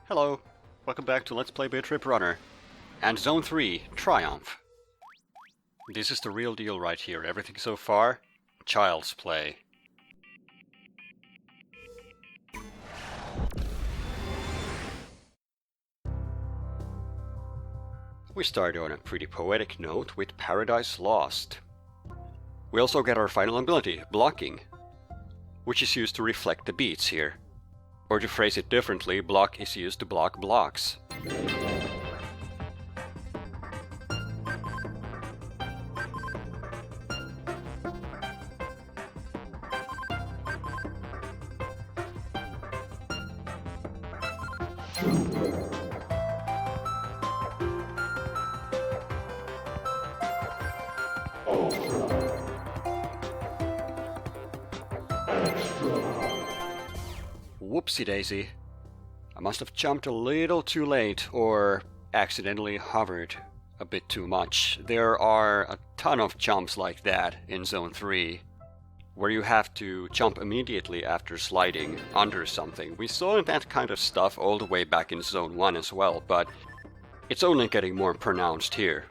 Hello, welcome back to Let's Play Bit.Trip.Runner and Zone 3, Triumph. This is the real deal right here, everything so far, child's play. We start on a pretty poetic note with Paradise Lost. We also get our final ability, Blocking, which is used to reflect the beats here. Or to phrase it differently, block is used to block blocks. Whoopsie daisy. I must have jumped a little too late or accidentally hovered a bit too much. There are a ton of jumps like that in Zone 3, where you have to jump immediately after sliding under something. We saw that kind of stuff all the way back in Zone 1 as well, but it's only getting more pronounced here.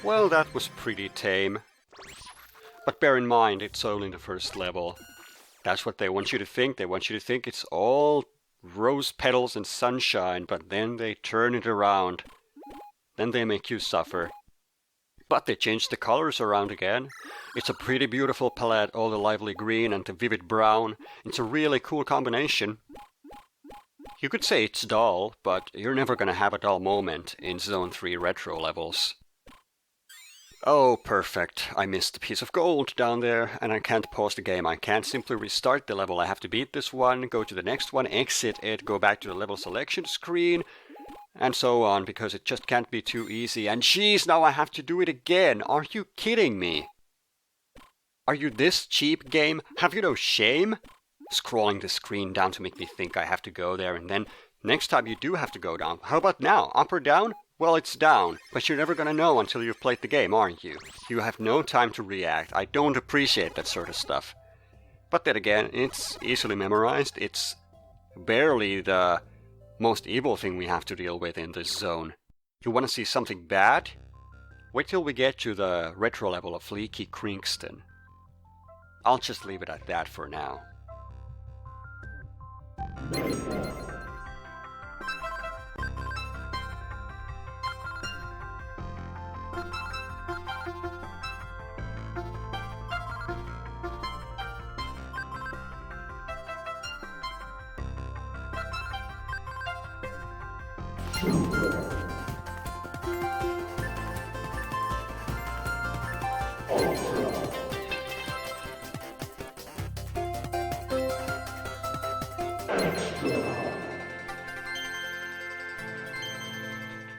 Well, that was pretty tame. But bear in mind, it's only the first level. That's what they want you to think. They want you to think it's all rose petals and sunshine, but then they turn it around. Then they make you suffer. But they changed the colors around again. It's a pretty beautiful palette, all the lively green and the vivid brown. It's a really cool combination. You could say it's dull, but you're never gonna have a dull moment in Zone 3 retro levels. Oh, perfect. I missed a piece of gold down there, and I can't pause the game. I can't simply restart the level. I have to beat this one, go to the next one, exit it, go back to the level selection screen, and so on, because it just can't be too easy. And geez, now I have to do it again. Are you kidding me? Are you this cheap, game? Have you no shame? Scrolling the screen down to make me think I have to go there, and then next time you do have to go down. How about now? Up or down? Well, it's down, but you're never gonna know until you've played the game, aren't you? You have no time to react. I don't appreciate that sort of stuff. But then again, it's easily memorized. It's barely the most evil thing we have to deal with in this zone. You wanna see something bad? Wait till we get to the retro level of Leaky Krinkston. I'll just leave it at that for now.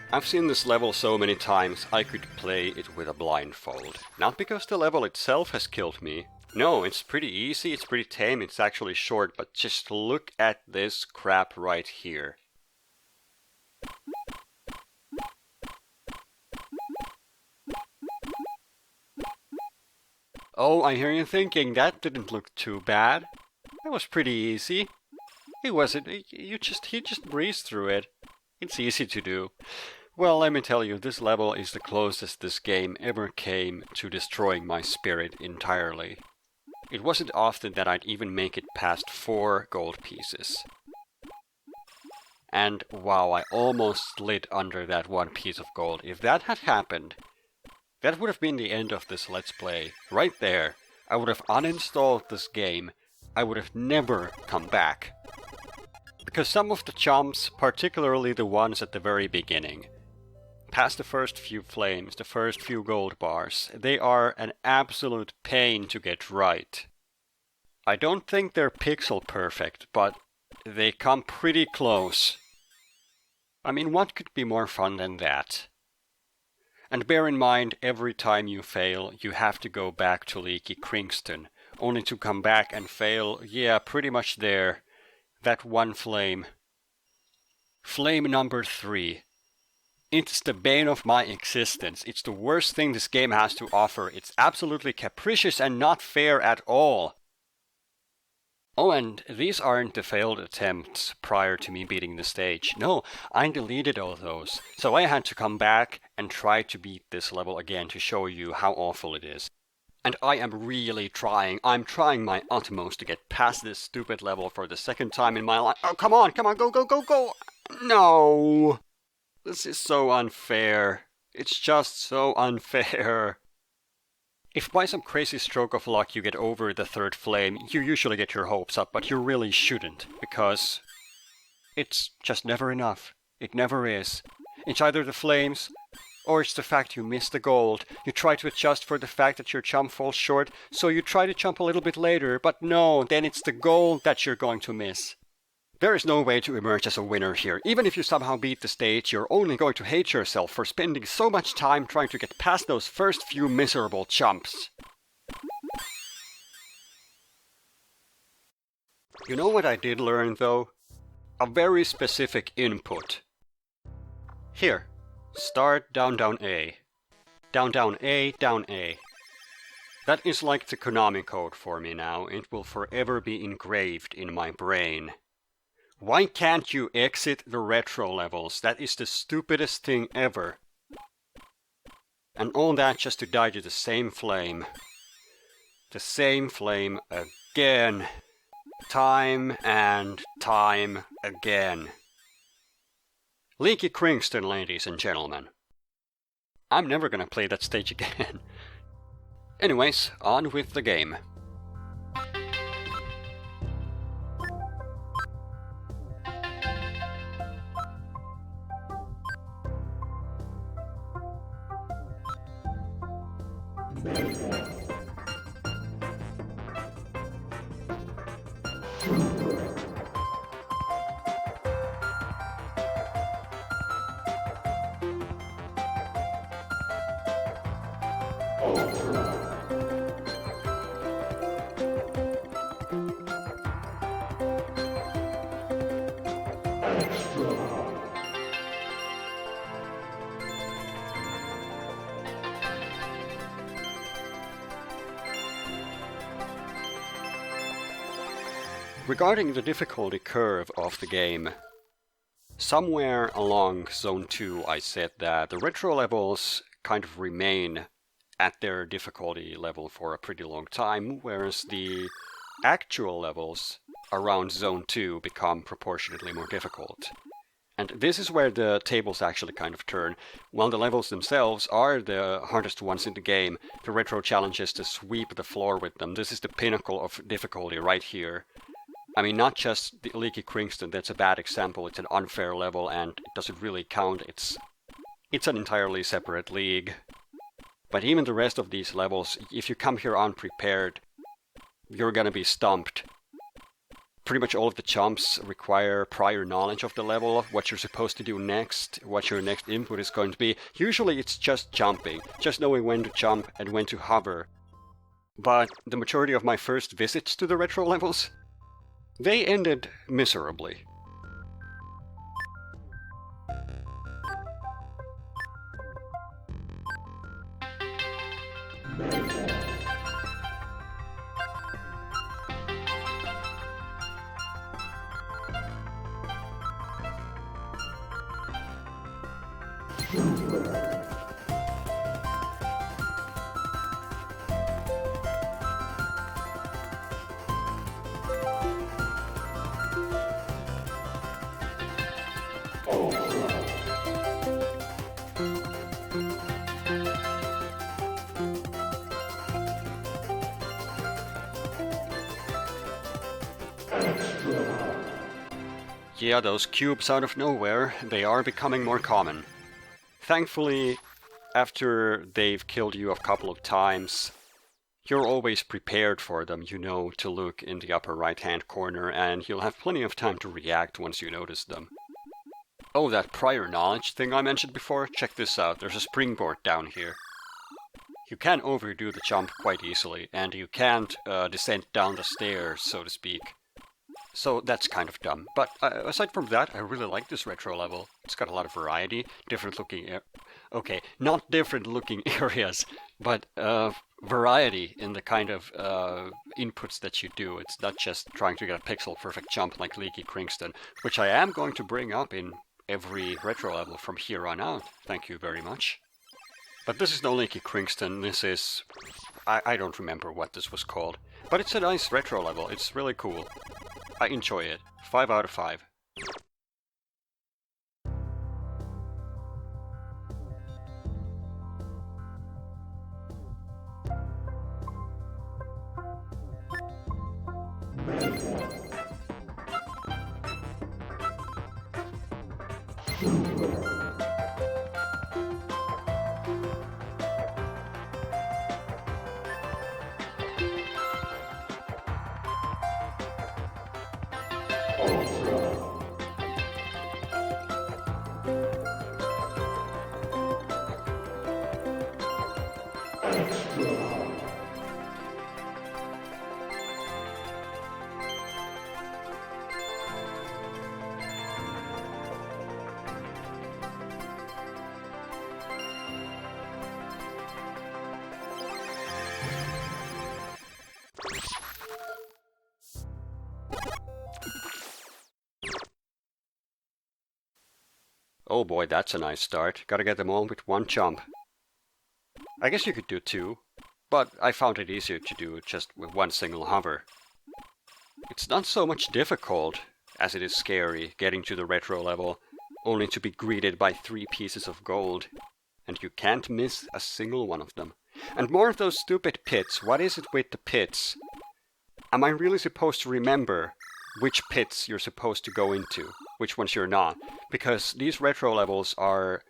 I've seen this level so many times I could play it with a blindfold. Not because the level itself has killed me. No, it's pretty easy, it's pretty tame, it's actually short, but just look at this crap right here. Oh, I hear you thinking, that didn't look too bad. That was pretty easy. It wasn't, he just breezed through it. It's easy to do. Well, let me tell you, this level is the closest this game ever came to destroying my spirit entirely. It wasn't often that I'd even make it past 4 gold pieces. And wow, I almost slid under that 1 piece of gold. If that had happened, that would have been the end of this Let's Play. Right there. I would have uninstalled this game. I would have never come back. Because some of the jumps, particularly the ones at the very beginning, past the first few flames, the first few gold bars, they are an absolute pain to get right. I don't think they're pixel perfect, but they come pretty close. I mean, what could be more fun than that? And bear in mind, every time you fail, you have to go back to Leaky Krinkston, only to come back and fail, yeah, pretty much there. That one flame. Flame number 3. It's the bane of my existence. It's the worst thing this game has to offer. It's absolutely capricious and not fair at all. Oh, and these aren't the failed attempts prior to me beating the stage. No, I deleted all those. So I had to come back and try to beat this level again to show you how awful it is. And I am really trying. I'm trying my utmost to get past this stupid level for the second time in my life. Oh, come on, go, go, go, go! No! This is so unfair. It's just so unfair. If by some crazy stroke of luck you get over the third flame, you usually get your hopes up, but you really shouldn't, because it's just never enough. It never is. It's either the flames, or it's the fact you miss the gold. You try to adjust for the fact that your jump falls short, so you try to jump a little bit later, but no, then it's the gold that you're going to miss. There is no way to emerge as a winner here. Even if you somehow beat the stage, you're only going to hate yourself for spending so much time trying to get past those first few miserable jumps. You know what I did learn though? A very specific input. Here, start down down A. Down down A, down A. That is like the Konami code for me now. It will forever be engraved in my brain. Why can't you exit the retro levels? That is the stupidest thing ever. And all that just to die to the same flame. The same flame again. Time and time again. Leaky Krinkston, ladies and gentlemen. I'm never gonna play that stage again. Anyways, on with the game. Regarding the difficulty curve of the game, somewhere along Zone 2 I said that the retro levels kind of remain at their difficulty level for a pretty long time, whereas the actual levels around Zone 2 become proportionately more difficult. And this is where the tables actually kind of turn. While the levels themselves are the hardest ones in the game, the retro challenges to sweep the floor with them. This is the pinnacle of difficulty right here. I mean, not just the Leaky Krinkston, that's a bad example, it's an unfair level and it doesn't really count, it's an entirely separate league. But even the rest of these levels, if you come here unprepared, you're gonna be stumped. Pretty much all of the jumps require prior knowledge of the level, what you're supposed to do next, what your next input is going to be. Usually it's just jumping, just knowing when to jump and when to hover. But the majority of my first visits to the retro levels, they ended miserably. Yeah, those cubes out of nowhere, they are becoming more common. Thankfully, after they've killed you a couple of times, you're always prepared for them, you know, to look in the upper right-hand corner, and you'll have plenty of time to react once you notice them. Oh, that prior knowledge thing I mentioned before? Check this out. There's a springboard down here. You can overdo the jump quite easily, and you can't descend down the stairs, so to speak. So that's kind of dumb. But aside from that, I really like this retro level. It's got a lot of variety, different looking... okay, not different looking areas, but variety in the kind of inputs that you do. It's not just trying to get a pixel perfect jump like Leaky Krinkston, which I am going to bring up in every retro level from here on out. Thank you very much. But this is no Leaky Krinkston. This is... I don't remember what this was called. But it's a nice retro level. It's really cool. I enjoy it. 5 out of 5. Oh boy, that's a nice start. Gotta get them all with one jump. I guess you could do 2, but I found it easier to do just with one single hover. It's not so much difficult as it is scary getting to the retro level, only to be greeted by 3 pieces of gold. And you can't miss a single one of them. And more of those stupid pits. What is it with the pits? Am I really supposed to remember which pits you're supposed to go into, which ones you're not? Because these retro levels are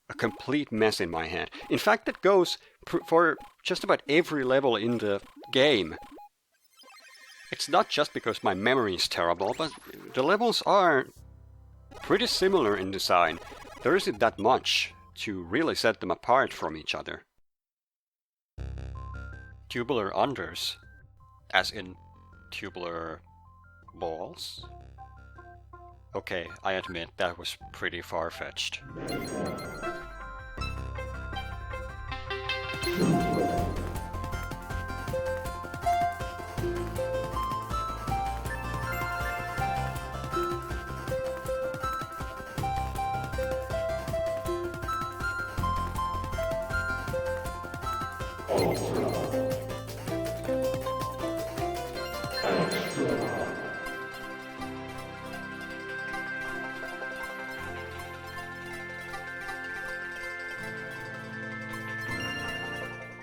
a complete mess in my head. In fact, that goes for just about every level in the game. It's not just because my memory is terrible, but the levels are pretty similar in design. There isn't that much to really set them apart from each other. Tubular unders, as in tubular balls? Okay, I admit that was pretty far-fetched.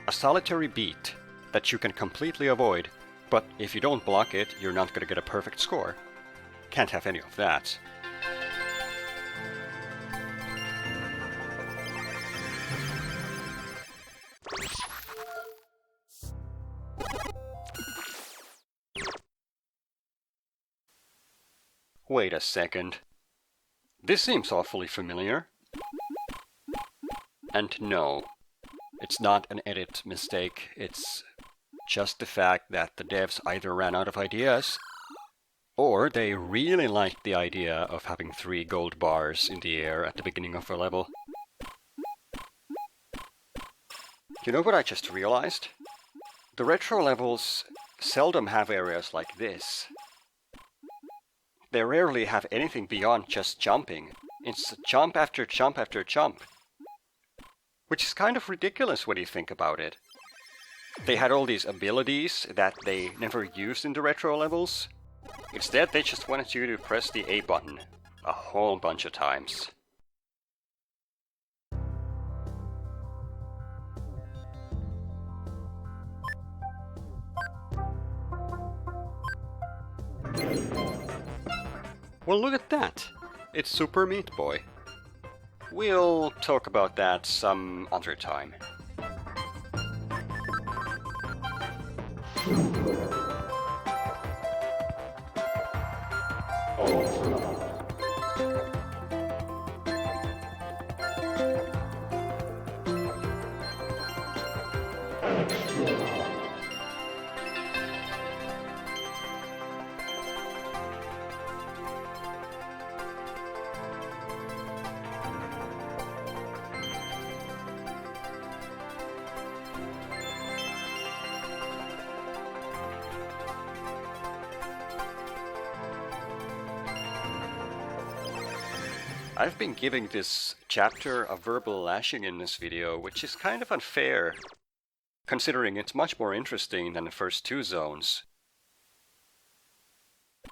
A solitary beat that you can completely avoid, but if you don't block it, you're not gonna get a perfect score. Can't have any of that. Wait a second. This seems awfully familiar. And no, it's not an edit mistake, it's just the fact that the devs either ran out of ideas, or they really liked the idea of having 3 gold bars in the air at the beginning of a level. You know what I just realized? The retro levels seldom have areas like this. They rarely have anything beyond just jumping. It's jump after jump after jump. Which is kind of ridiculous when you think about it. They had all these abilities that they never used in the retro levels. Instead, they just wanted you to press the A button a whole bunch of times. Well, look at that! It's Super Meat Boy. We'll talk about that some other time. I've been giving this chapter a verbal lashing in this video, which is kind of unfair, considering it's much more interesting than the first two zones.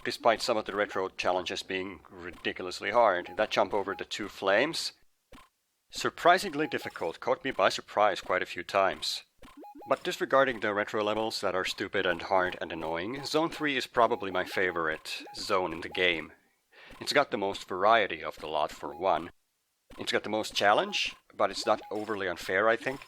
Despite some of the retro challenges being ridiculously hard, that jump over the two flames, surprisingly difficult, caught me by surprise quite a few times. But disregarding the retro levels that are stupid and hard and annoying, Zone 3 is probably my favorite zone in the game. It's got the most variety of the lot for one. It's got the most challenge, but it's not overly unfair, I think.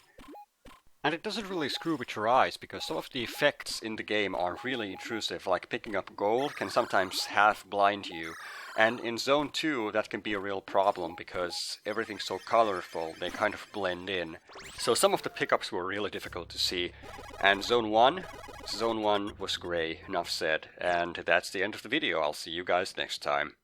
And it doesn't really screw with your eyes, because some of the effects in the game are really intrusive, like picking up gold can sometimes half blind you. And in Zone 2 that can be a real problem, because everything's so colorful, they kind of blend in. So some of the pickups were really difficult to see. And Zone 1 was grey, enough said. And that's the end of the video. I'll see you guys next time.